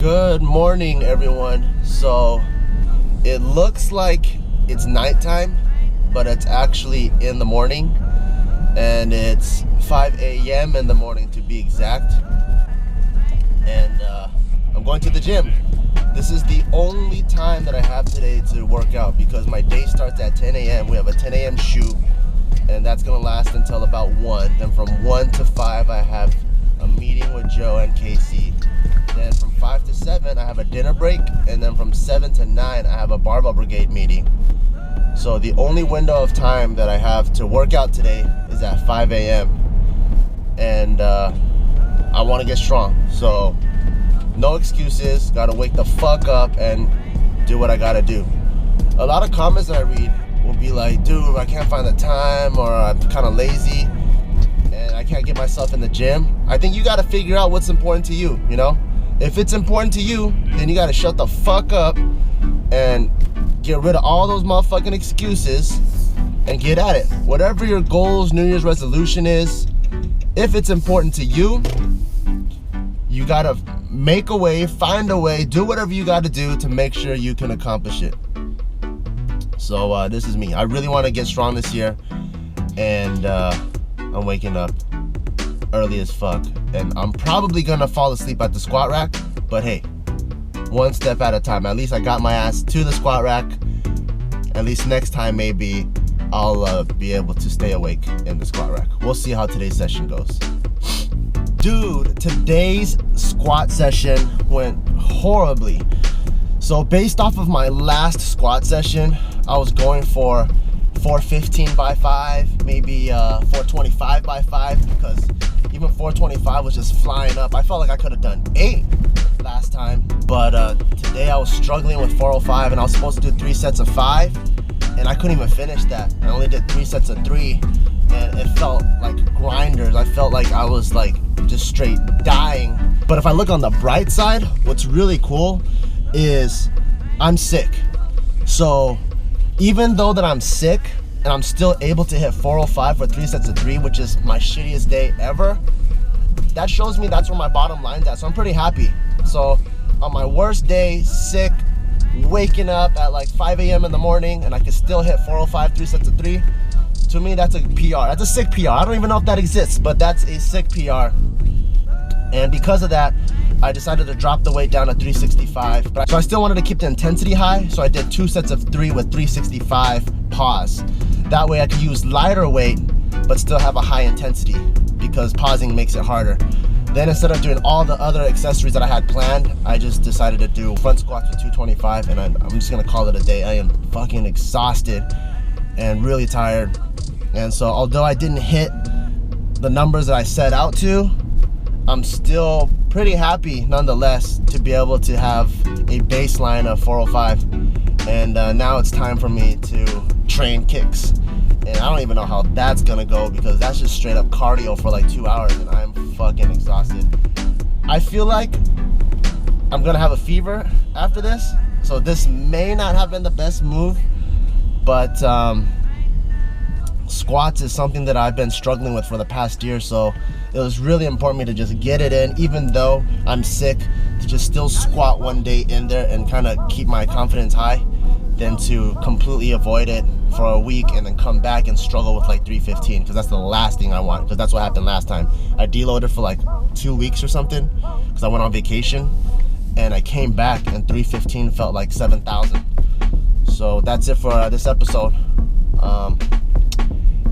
Good morning, everyone. So it looks like it's nighttime, but it's actually in the morning, and it's 5 a.m. in the morning to be exact. And I'm going to the gym. This is the only time that I have today to work out because my day starts at 10 a.m. We have a 10 a.m. shoot, and that's gonna last until about 1. Then from 1 to 5, I have a meeting with Joe and Casey. Then from 5 to 7, I have a dinner break, and then from 7 to 9, I have a Barbell Brigade meeting. So the only window of time that I have to work out today is at 5 a.m. And I want to get strong. So no excuses. Got to wake the fuck up and do what I got to do. A lot of comments that I read will be like, dude, I can't find the time, or I'm kind of lazy and I can't get myself in the gym. I think you got to figure out what's important to you, you know? If it's important to you, then you got to shut the fuck up and get rid of all those motherfucking excuses and get at it. Whatever your goals, New Year's resolution is, if it's important to you, you got to make a way, find a way, do whatever you got to do to make sure you can accomplish it. So this is me. I really want to get strong this year, and I'm waking up early as fuck, and I'm probably gonna fall asleep at the squat rack, but hey, one step at a time. At least I got my ass to the squat rack. At least next time maybe I'll be able to stay awake in the squat rack. We'll see how today's session goes. Dude, today's squat session went horribly. So based off of my last squat session, I was going for 415 by 5, maybe 425 by 5, because even 425 was just flying up. I felt like I could have done 8 last time, but today I was struggling with 405, and I was supposed to do 3 sets of 5, and I couldn't even finish that. I only did 3 sets of 3, and it felt like grinders. I felt like I was like just straight dying. But if I look on the bright side, what's really cool is I'm sick. So even though that I'm sick and I'm still able to hit 405 for 3 sets of 3, which is my shittiest day ever, that shows me that's where my bottom line's at. So I'm pretty happy. So on my worst day, sick, waking up at like 5 a.m. in the morning, and I can still hit 405, 3 sets of 3, to me that's a PR. That's a sick PR. I don't even know if that exists, but that's a sick PR. And because of that, I decided to drop the weight down to 365. So I still wanted to keep the intensity high, so I did 2 sets of 3 with 365 pause. That way I could use lighter weight, but still have a high intensity, because pausing makes it harder. Then instead of doing all the other accessories that I had planned, I just decided to do front squats with 225, and I'm just gonna call it a day. I am fucking exhausted and really tired. And so although I didn't hit the numbers that I set out to, I'm still pretty happy nonetheless to be able to have a baseline of 405. And now it's time for me to train kicks. And I don't even know how that's gonna go, because that's just straight up cardio for like 2 hours, and I'm fucking exhausted. I feel like I'm gonna have a fever after this, so this may not have been the best move, but squats is something that I've been struggling with for the past year, so it was really important for me to just get it in, even though I'm sick, to just still squat one day in there and kind of keep my confidence high, than to completely avoid it for a week and then come back and struggle with like 315, because that's the last thing I want, because that's what happened last time. I deloaded for like 2 weeks or something because I went on vacation, and I came back and 315 felt like 7,000. So that's it for this episode.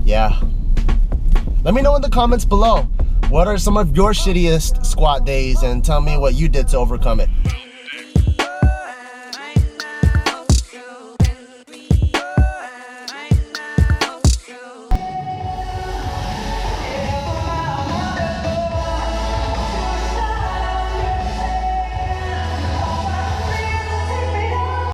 Yeah, let me know in the comments below, what are some of your shittiest squat days, and tell me what you did to overcome it.